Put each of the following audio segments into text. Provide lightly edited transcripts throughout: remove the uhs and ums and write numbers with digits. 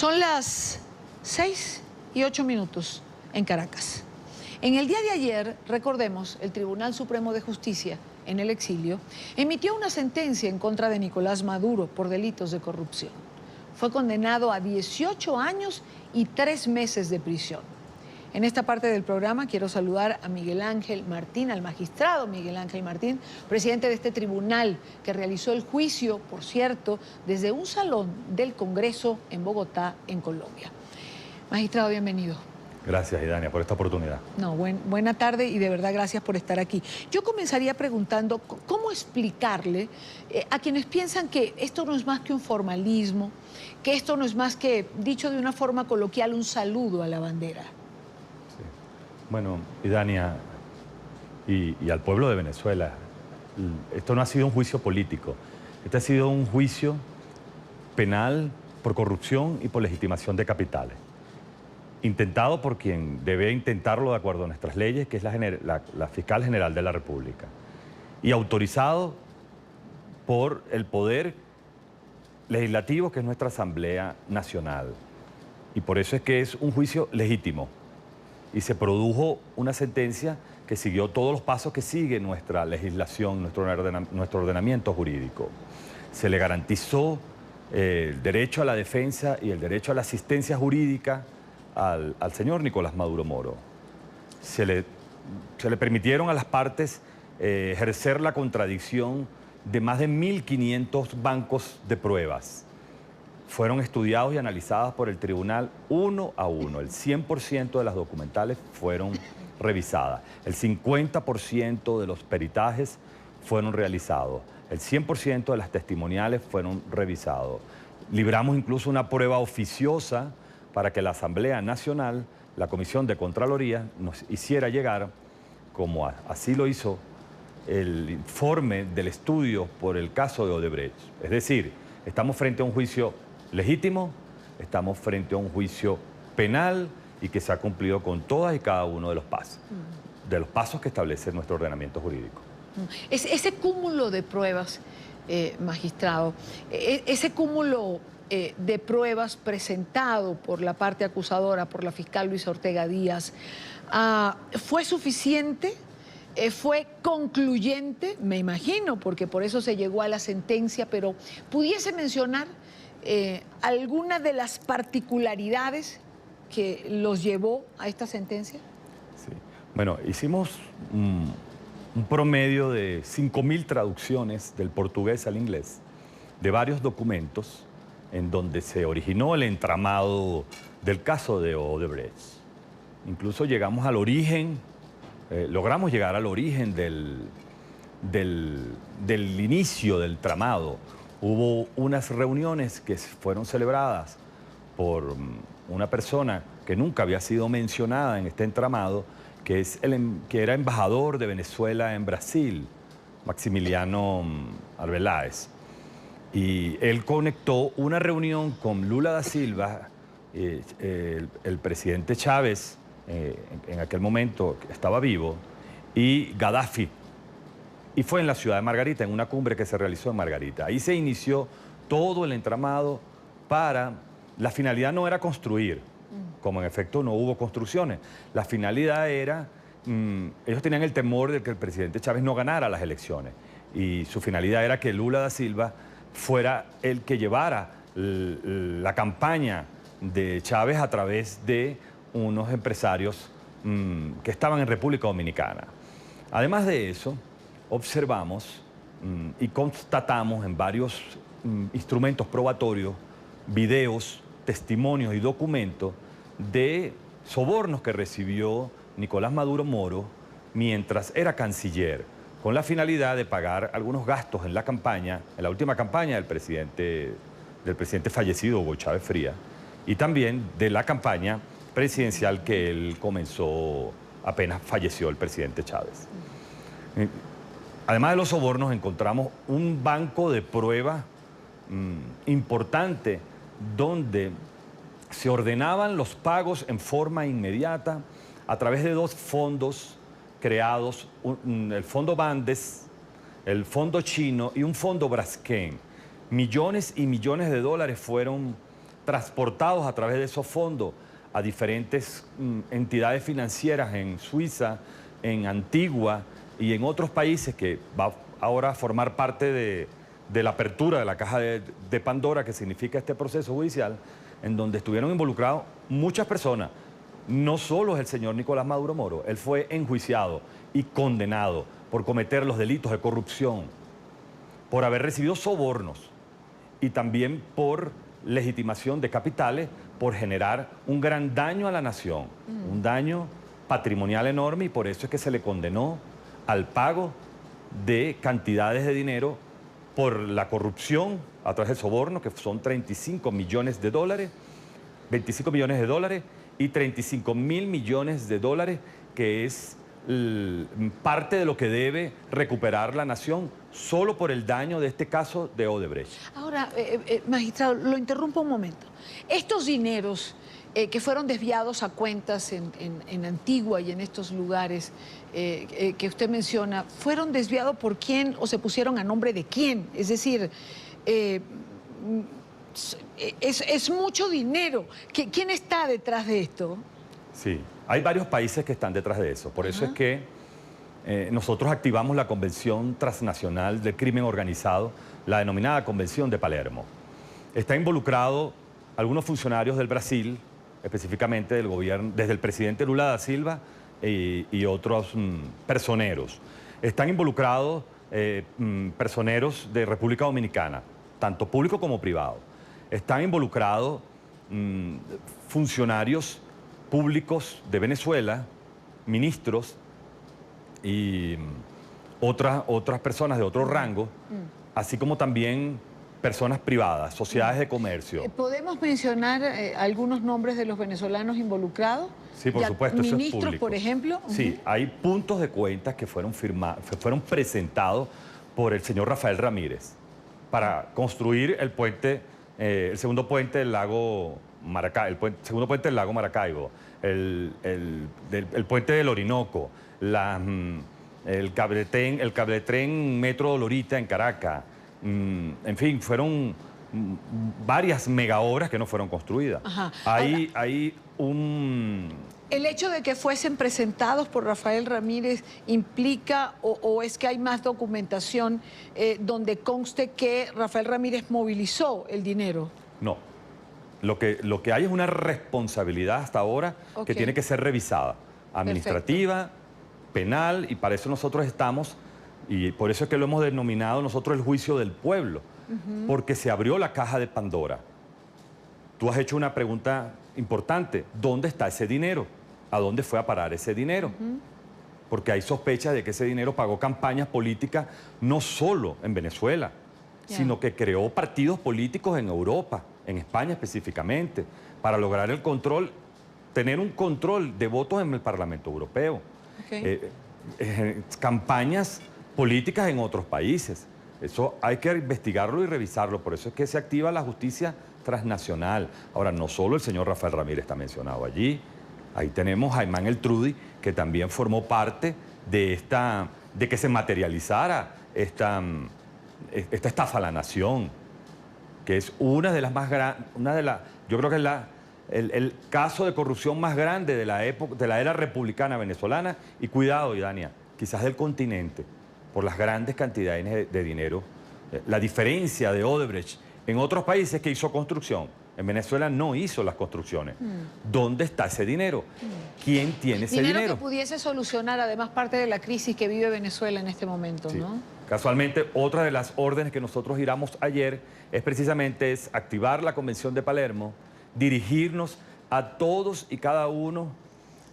Son las 6:08 en Caracas. En el día de ayer, recordemos, el Tribunal Supremo de Justicia, en el exilio, emitió una sentencia en contra de Nicolás Maduro por delitos de corrupción. Fue condenado a 18 años y 3 meses de prisión. En esta parte del programa quiero saludar a Miguel Ángel Martín, al magistrado Miguel Ángel Martín, presidente de este tribunal que realizó el juicio, por cierto, desde un salón del Congreso en Bogotá, en Colombia. Magistrado, bienvenido. Gracias, Idania, por esta oportunidad. No, buena tarde y de verdad gracias por estar aquí. Yo comenzaría preguntando cómo explicarle a quienes piensan que esto no es más que un formalismo, que esto no es más que, dicho de una forma coloquial, un saludo a la bandera. Sí. Bueno, Idania y al pueblo de Venezuela, esto no ha sido un juicio político, este ha sido un juicio penal por corrupción y por legitimación de capitales. Intentado por quien debe intentarlo de acuerdo a nuestras leyes, que es la Fiscal General de la República. Y autorizado por el Poder Legislativo, que es nuestra Asamblea Nacional. Y por eso es que es un juicio legítimo. Y se produjo una sentencia que siguió todos los pasos que sigue nuestra legislación, nuestro ordenamiento jurídico. Se le garantizó el derecho a la defensa y el derecho a la asistencia jurídica al señor Nicolás Maduro Moro. Se le permitieron a las partes ejercer la contradicción de más de 1.500 bancos de pruebas. Fueron estudiados y analizadas por el tribunal uno a uno. El 100% de las documentales fueron revisadas. El 50% de los peritajes fueron realizados. El 100% de las testimoniales fueron revisados. Libramos incluso una prueba oficiosa para que la Asamblea Nacional, la Comisión de Contraloría, nos hiciera llegar, como así lo hizo, el informe del estudio por el caso de Odebrecht. Es decir, estamos frente a un juicio legítimo, estamos frente a un juicio penal y que se ha cumplido con todas y cada uno de los pasos que establece nuestro ordenamiento jurídico. Ese cúmulo de pruebas, magistrado, ese cúmulo de pruebas presentado por la parte acusadora, por la fiscal Luisa Ortega Díaz, ¿fue suficiente? ¿Fue concluyente? Me imagino, porque por eso se llegó a la sentencia, pero ¿pudiese mencionar alguna de las particularidades que los llevó a esta sentencia? Sí. Bueno, hicimos un promedio de 5.000 traducciones del portugués al inglés de varios documentos en donde se originó el entramado del caso de Odebrecht. Incluso llegamos al origen, logramos llegar al origen del inicio del tramado. Hubo unas reuniones que fueron celebradas por una persona que nunca había sido mencionada en este entramado, que era embajador de Venezuela en Brasil, Maximiliano Arbeláez. Y él conectó una reunión con Lula da Silva, el presidente Chávez, en aquel momento estaba vivo, y Gaddafi. Y fue en la ciudad de Margarita, en una cumbre que se realizó en Margarita. Ahí se inició todo el entramado para... La finalidad no era construir, como en efecto no hubo construcciones. La finalidad era... ellos tenían el temor de que el presidente Chávez no ganara las elecciones. Y su finalidad era que Lula da Silva fuera el que llevara la campaña de Chávez a través de unos empresarios que estaban en República Dominicana. Además de eso, observamos y constatamos en varios instrumentos probatorios, videos, testimonios y documentos de sobornos que recibió Nicolás Maduro Moro mientras era canciller, con la finalidad de pagar algunos gastos en la campaña, en la última campaña del presidente fallecido, Hugo Chávez Frías, y también de la campaña presidencial que él comenzó apenas falleció el presidente Chávez. Además de los sobornos, encontramos un banco de pruebas importante donde se ordenaban los pagos en forma inmediata a través de dos fondos creados, el Fondo Bandes, el Fondo Chino y un Fondo Braskem. Millones y millones de dólares fueron transportados a través de esos fondos a diferentes entidades financieras en Suiza, en Antigua y en otros países que va ahora a formar parte de la apertura de la caja de Pandora, que significa este proceso judicial, en donde estuvieron involucrados muchas personas. No solo es el señor Nicolás Maduro Moro, él fue enjuiciado y condenado por cometer los delitos de corrupción, por haber recibido sobornos y también por legitimación de capitales, por generar un gran daño a la nación, un daño patrimonial enorme, y por eso es que se le condenó al pago de cantidades de dinero por la corrupción a través del soborno, que son 35 millones de dólares, 25 millones de dólares y 35 mil millones de dólares, que es parte de lo que debe recuperar la nación solo por el daño de este caso de Odebrecht. Ahora, magistrado, lo interrumpo un momento. Estos dineros que fueron desviados a cuentas en Antigua y en estos lugares que usted menciona, ¿fueron desviados por quién o se pusieron a nombre de quién? Es decir, es mucho dinero. ¿Quién está detrás de esto? Sí, hay varios países que están detrás de eso. Por eso es que nosotros activamos la Convención Transnacional del Crimen Organizado, la denominada Convención de Palermo. Está involucrado algunos funcionarios del Brasil, específicamente del gobierno, desde el presidente Lula da Silva y otros personeros. Están involucrados personeros de República Dominicana, tanto público como privado. Están involucrados funcionarios públicos de Venezuela, ministros y otras personas de otro rango, así como también personas privadas, sociedades de comercio. ¿Podemos mencionar algunos nombres de los venezolanos involucrados? Sí, por supuesto, eso es ministros, público. por ejemplo. Sí, hay puntos de cuentas que fueron presentados por el señor Rafael Ramírez para construir el puente, el segundo puente del lago Maracaibo, segundo puente del lago Maracaibo, el puente del Orinoco, el cabletren Metro Dolorita en Caracas. En fin, fueron varias megaobras que no fueron construidas. Hay un... ¿El hecho de que fuesen presentados por Rafael Ramírez implica o es que hay más documentación donde conste que Rafael Ramírez movilizó el dinero? No. Lo que hay es una responsabilidad hasta ahora que tiene que ser revisada, administrativa, penal, y para eso nosotros estamos, y por eso es que lo hemos denominado nosotros el juicio del pueblo, porque se abrió la caja de Pandora. Tú has hecho una pregunta importante: ¿dónde está ese dinero? ¿A dónde fue a parar ese dinero? Porque hay sospechas de que ese dinero pagó campañas políticas no solo en Venezuela, sino que creó partidos políticos en Europa, en España específicamente, para lograr el control, tener un control de votos en el Parlamento Europeo. Campañas políticas en otros países. Eso hay que investigarlo y revisarlo. Por eso es que se activa la justicia transnacional. Ahora, no solo el señor Rafael Ramírez está mencionado allí. Ahí tenemos a Ayman El Trudy, que también formó parte de que se materializara esta estafa a la nación, que es una de las más grandes, yo creo que es el caso de corrupción más grande de la época, de la era republicana venezolana, y cuidado, Idania, quizás del continente, por las grandes cantidades de dinero. La diferencia de Odebrecht en otros países que hizo construcción. En Venezuela no hizo las construcciones. ¿Dónde está ese dinero? ¿Quién tiene ese dinero? Dinero que pudiese solucionar además parte de la crisis que vive Venezuela en este momento, sí. ¿no? Casualmente, otra de las órdenes que nosotros giramos ayer es precisamente activar la Convención de Palermo, dirigirnos a todos y cada uno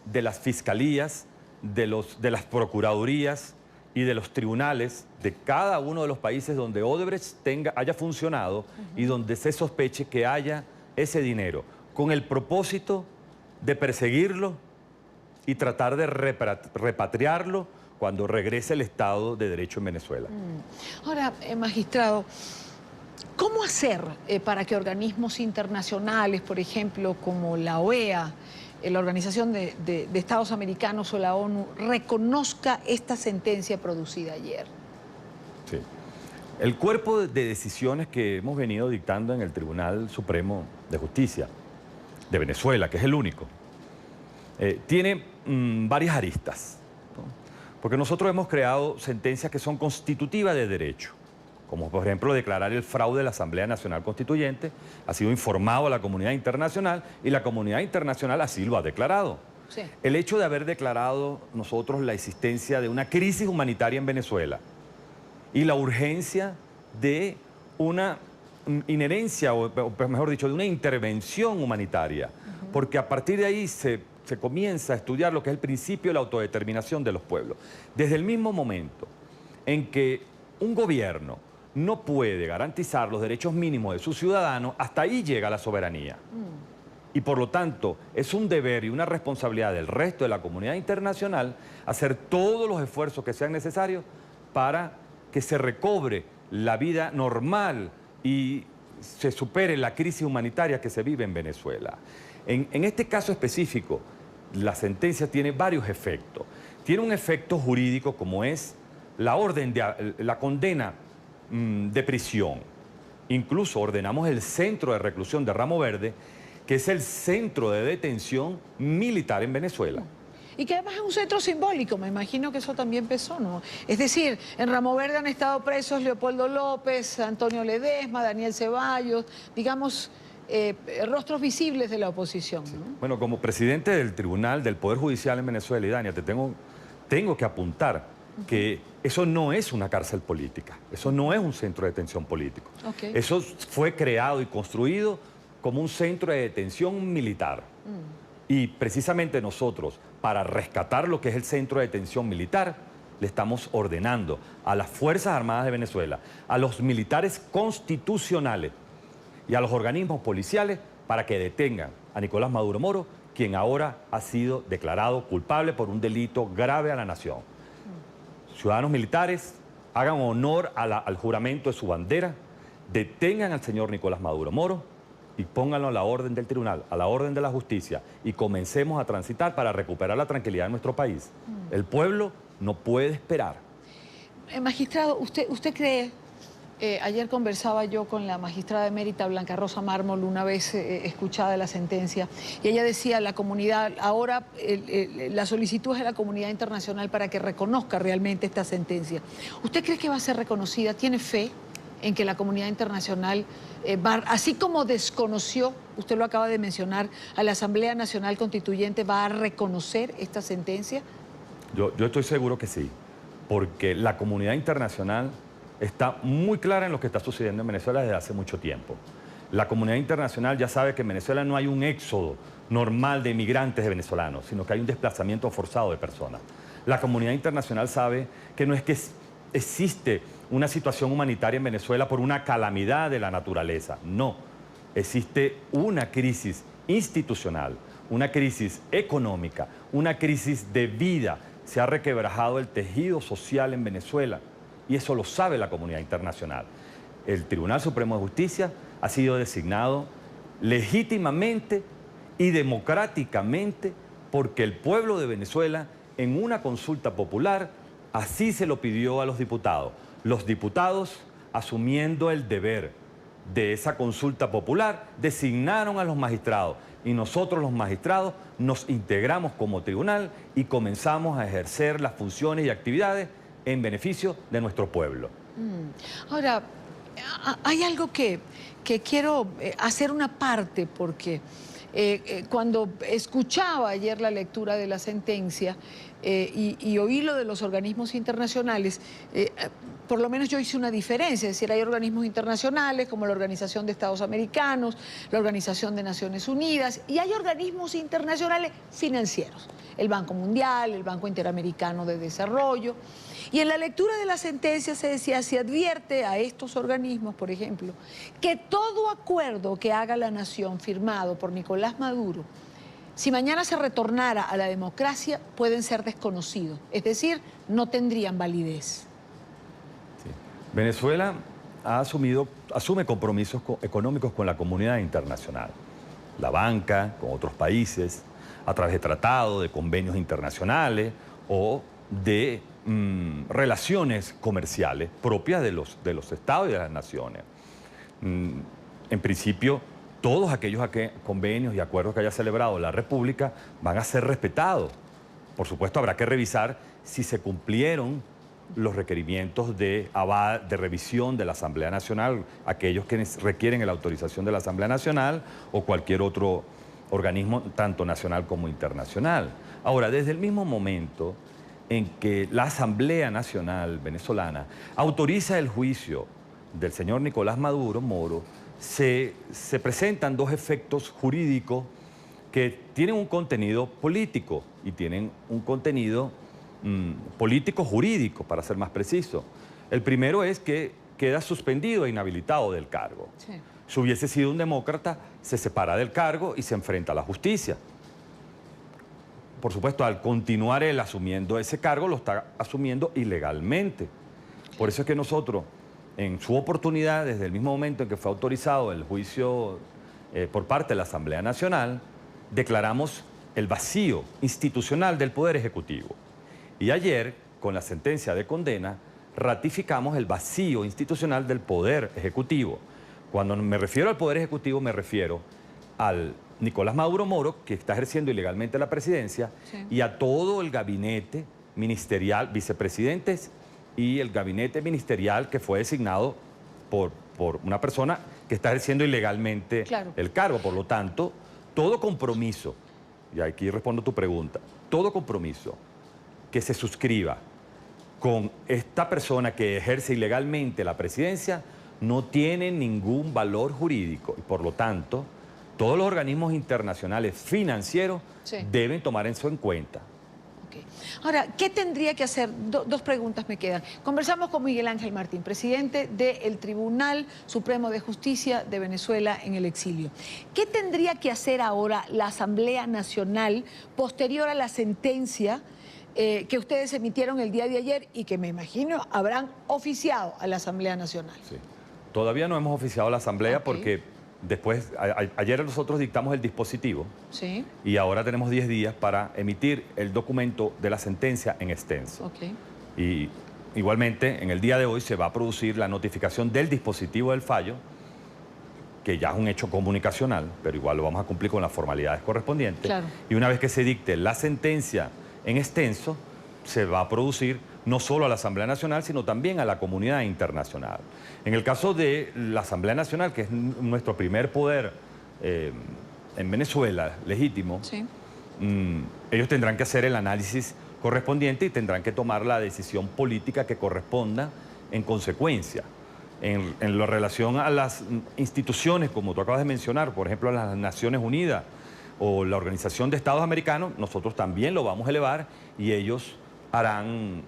de las fiscalías, de las procuradurías y de los tribunales de cada uno de los países donde Odebrecht haya funcionado y donde se sospeche que haya ese dinero, con el propósito de perseguirlo y tratar de repatriarlo cuando regrese el Estado de Derecho en Venezuela. Ahora, magistrado, ¿cómo hacer para que organismos internacionales, por ejemplo, como la OEA, la Organización de Estados Americanos o la ONU, reconozca esta sentencia producida ayer? Sí. El cuerpo de decisiones que hemos venido dictando en el Tribunal Supremo de Justicia de Venezuela, que es el único, tiene varias aristas, ¿no? Porque nosotros hemos creado sentencias que son constitutivas de derecho, como por ejemplo declarar el fraude de la Asamblea Nacional Constituyente, ha sido informado a la comunidad internacional y la comunidad internacional así lo ha declarado. Sí. El hecho de haber declarado nosotros la existencia de una crisis humanitaria en Venezuela y la urgencia de una inherencia, o mejor dicho, de una intervención humanitaria, porque a partir de ahí se comienza a estudiar lo que es el principio de la autodeterminación de los pueblos. Desde el mismo momento en que un gobierno no puede garantizar los derechos mínimos de sus ciudadanos, hasta ahí llega la soberanía. Y por lo tanto, es un deber y una responsabilidad del resto de la comunidad internacional hacer todos los esfuerzos que sean necesarios para que se recobre la vida normal y se supere la crisis humanitaria que se vive en Venezuela. En este caso específico, la sentencia tiene varios efectos. Tiene un efecto jurídico como es la condena de prisión. Incluso ordenamos el centro de reclusión de Ramo Verde, que es el centro de detención militar en Venezuela. Y que además es un centro simbólico, me imagino que eso también pesó, ¿no? Es decir, en Ramo Verde han estado presos Leopoldo López, Antonio Ledesma, Daniel Ceballos, digamos, rostros visibles de la oposición, ¿no? Sí. Bueno, como presidente del Tribunal del Poder Judicial en Venezuela, Idania, tengo que apuntar que eso no es una cárcel política, eso no es un centro de detención político. Okay. Eso fue creado y construido como un centro de detención militar. Y precisamente nosotros, para rescatar lo que es el centro de detención militar, le estamos ordenando a las Fuerzas Armadas de Venezuela, a los militares constitucionales y a los organismos policiales para que detengan a Nicolás Maduro Moro, quien ahora ha sido declarado culpable por un delito grave a la nación. Ciudadanos militares, hagan honor al juramento de su bandera, detengan al señor Nicolás Maduro Moro y pónganlo a la orden del tribunal, a la orden de la justicia, y comencemos a transitar para recuperar la tranquilidad de nuestro país. El pueblo no puede esperar. Magistrado, ¿usted cree? Ayer conversaba yo con la magistrada emérita Blanca Rosa Mármol, una vez escuchada la sentencia, y ella decía, la comunidad, ahora la solicitud es de la comunidad internacional para que reconozca realmente esta sentencia. ¿Usted cree que va a ser reconocida? ¿Tiene fe en que la comunidad internacional, así como desconoció, usted lo acaba de mencionar, a la Asamblea Nacional Constituyente, va a reconocer esta sentencia? Yo estoy seguro que sí, porque la comunidad internacional está muy clara en lo que está sucediendo en Venezuela desde hace mucho tiempo. La comunidad internacional ya sabe que en Venezuela no hay un éxodo normal de inmigrantes de venezolanos, sino que hay un desplazamiento forzado de personas. La comunidad internacional sabe que no es que existe una situación humanitaria en Venezuela por una calamidad de la naturaleza. No, existe una crisis institucional, una crisis económica, una crisis de vida. Se ha requebrajado el tejido social en Venezuela y eso lo sabe la comunidad internacional. El Tribunal Supremo de Justicia ha sido designado legítimamente y democráticamente porque el pueblo de Venezuela, en una consulta popular, así se lo pidió a los diputados. Los diputados, asumiendo el deber de esa consulta popular, designaron a los magistrados y nosotros los magistrados nos integramos como tribunal y comenzamos a ejercer las funciones y actividades en beneficio de nuestro pueblo. Ahora, hay algo que quiero hacer una parte porque cuando escuchaba ayer la lectura de la sentencia y oí lo de los organismos internacionales, por lo menos yo hice una diferencia, es decir, hay organismos internacionales como la Organización de Estados Americanos, la Organización de Naciones Unidas, y hay organismos internacionales financieros, el Banco Mundial, el Banco Interamericano de Desarrollo. Y en la lectura de la sentencia se decía, se advierte a estos organismos, por ejemplo, que todo acuerdo que haga la nación firmado por Nicolás Maduro, si mañana se retornara a la democracia, pueden ser desconocidos, es decir, no tendrían validez. Sí. Venezuela asume compromisos económicos con la comunidad internacional, la banca, con otros países, a través de tratados, de convenios internacionales o de relaciones comerciales propias de los estados y de las naciones. En principio, todos aquellos convenios y acuerdos que haya celebrado la República van a ser respetados. Por supuesto, habrá que revisar si se cumplieron los requerimientos de revisión de la Asamblea Nacional, aquellos que requieren la autorización de la Asamblea Nacional o cualquier otro organismo, tanto nacional como internacional. Ahora, desde el mismo momento en que la Asamblea Nacional venezolana autoriza el juicio del señor Nicolás Maduro Moro, se presentan dos efectos jurídicos que tienen un contenido político y tienen un contenido político-jurídico, para ser más preciso. El primero es que queda suspendido e inhabilitado del cargo. Sí. Si hubiese sido un demócrata, se separa del cargo y se enfrenta a la justicia. Por supuesto, al continuar él asumiendo ese cargo, lo está asumiendo ilegalmente. Por eso es que nosotros, en su oportunidad, desde el mismo momento en que fue autorizado el juicio por parte de la Asamblea Nacional, declaramos el vacío institucional del Poder Ejecutivo. Y ayer, con la sentencia de condena, ratificamos el vacío institucional del Poder Ejecutivo. Cuando me refiero al Poder Ejecutivo, me refiero al Nicolás Maduro Moro, que está ejerciendo ilegalmente la presidencia, sí, y a todo el gabinete ministerial, vicepresidentes y el gabinete ministerial que fue designado por una persona que está ejerciendo ilegalmente, claro, el cargo. Por lo tanto, todo compromiso, y aquí respondo tu pregunta, todo compromiso que se suscriba con esta persona que ejerce ilegalmente la presidencia no tiene ningún valor jurídico y por lo tanto todos los organismos internacionales financieros, sí, deben tomar eso en cuenta. Okay. Ahora, ¿qué tendría que hacer? Dos preguntas me quedan. Conversamos con Miguel Ángel Martín, presidente del Tribunal Supremo de Justicia de Venezuela en el exilio. ¿Qué tendría que hacer ahora la Asamblea Nacional posterior a la sentencia que ustedes emitieron el día de ayer y que me imagino habrán oficiado a la Asamblea Nacional? Sí. Todavía no hemos oficiado a la Asamblea, okay, porque después, ayer nosotros dictamos el dispositivo, sí, y ahora tenemos 10 días para emitir el documento de la sentencia en extenso. Okay. Y igualmente, en el día de hoy se va a producir la notificación del dispositivo del fallo, que ya es un hecho comunicacional, pero igual lo vamos a cumplir con las formalidades correspondientes. Claro. Y una vez que se dicte la sentencia en extenso, se va a producir no solo a la Asamblea Nacional, sino también a la comunidad internacional. En el caso de la Asamblea Nacional, que es nuestro primer poder en Venezuela, legítimo, sí, ellos tendrán que hacer el análisis correspondiente y tendrán que tomar la decisión política que corresponda en consecuencia. En relación a las instituciones, como tú acabas de mencionar, por ejemplo, a las Naciones Unidas o la Organización de Estados Americanos, nosotros también lo vamos a elevar y ellos harán,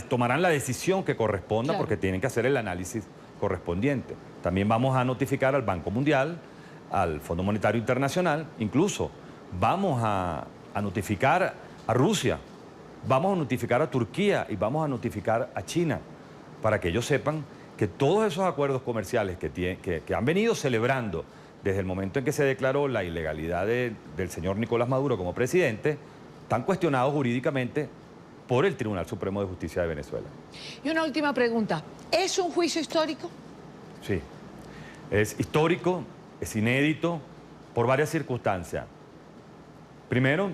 tomarán la decisión que corresponda, claro, porque tienen que hacer el análisis correspondiente. También vamos a notificar al Banco Mundial, al Fondo Monetario Internacional, incluso vamos a notificar a Rusia, vamos a notificar a Turquía y vamos a notificar a China, para que ellos sepan que todos esos acuerdos comerciales que han venido celebrando desde el momento en que se declaró la ilegalidad del señor Nicolás Maduro como presidente, están cuestionados jurídicamente por el Tribunal Supremo de Justicia de Venezuela. Y una última pregunta, ¿es un juicio histórico? Sí, es histórico, es inédito, por varias circunstancias. Primero,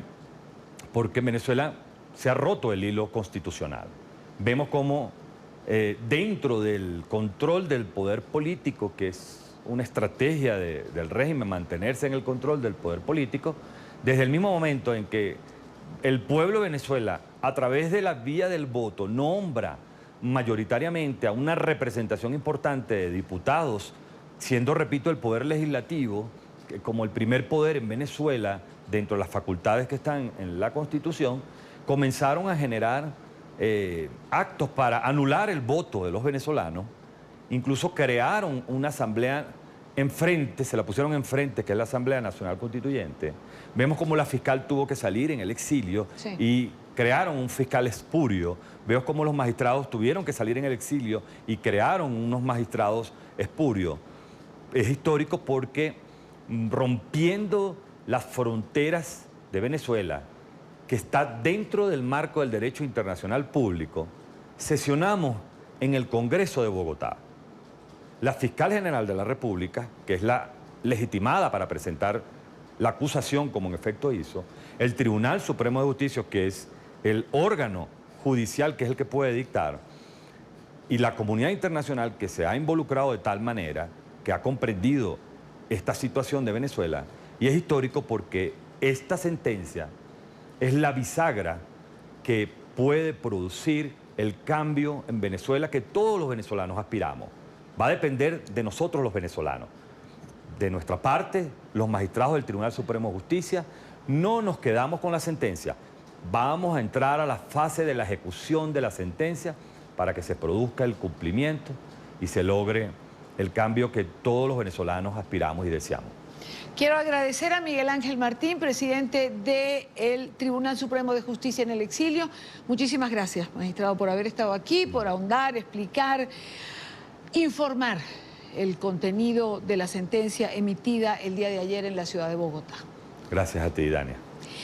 porque en Venezuela se ha roto el hilo constitucional. Vemos cómo dentro del control del poder político, que es una estrategia del régimen, mantenerse en el control del poder político, desde el mismo momento en que el pueblo de Venezuela, a través de la vía del voto, nombra mayoritariamente a una representación importante de diputados, siendo, repito, el poder legislativo como el primer poder en Venezuela, dentro de las facultades que están en la Constitución, comenzaron a generar actos para anular el voto de los venezolanos. Incluso crearon una asamblea enfrente, se la pusieron enfrente, que es la Asamblea Nacional Constituyente. Vemos cómo la fiscal tuvo que salir en el exilio, sí, y crearon un fiscal espurio. Vemos cómo los magistrados tuvieron que salir en el exilio y crearon unos magistrados espurios. Es histórico porque rompiendo las fronteras de Venezuela, que está dentro del marco del derecho internacional público, sesionamos en el Congreso de Bogotá. La fiscal general de la República, que es la legitimada para presentar la acusación, como en efecto hizo, el Tribunal Supremo de Justicia, que es el órgano judicial que es el que puede dictar, y la comunidad internacional que se ha involucrado de tal manera, que ha comprendido esta situación de Venezuela, y es histórico porque esta sentencia es la bisagra que puede producir el cambio en Venezuela que todos los venezolanos aspiramos. Va a depender de nosotros los venezolanos. De nuestra parte, los magistrados del Tribunal Supremo de Justicia, no nos quedamos con la sentencia. Vamos a entrar a la fase de la ejecución de la sentencia para que se produzca el cumplimiento y se logre el cambio que todos los venezolanos aspiramos y deseamos. Quiero agradecer a Miguel Ángel Martín, presidente del Tribunal Supremo de Justicia en el exilio. Muchísimas gracias, magistrado, por haber estado aquí, por ahondar, explicar, informar el contenido de la sentencia emitida el día de ayer en la ciudad de Bogotá. Gracias a ti, Dania.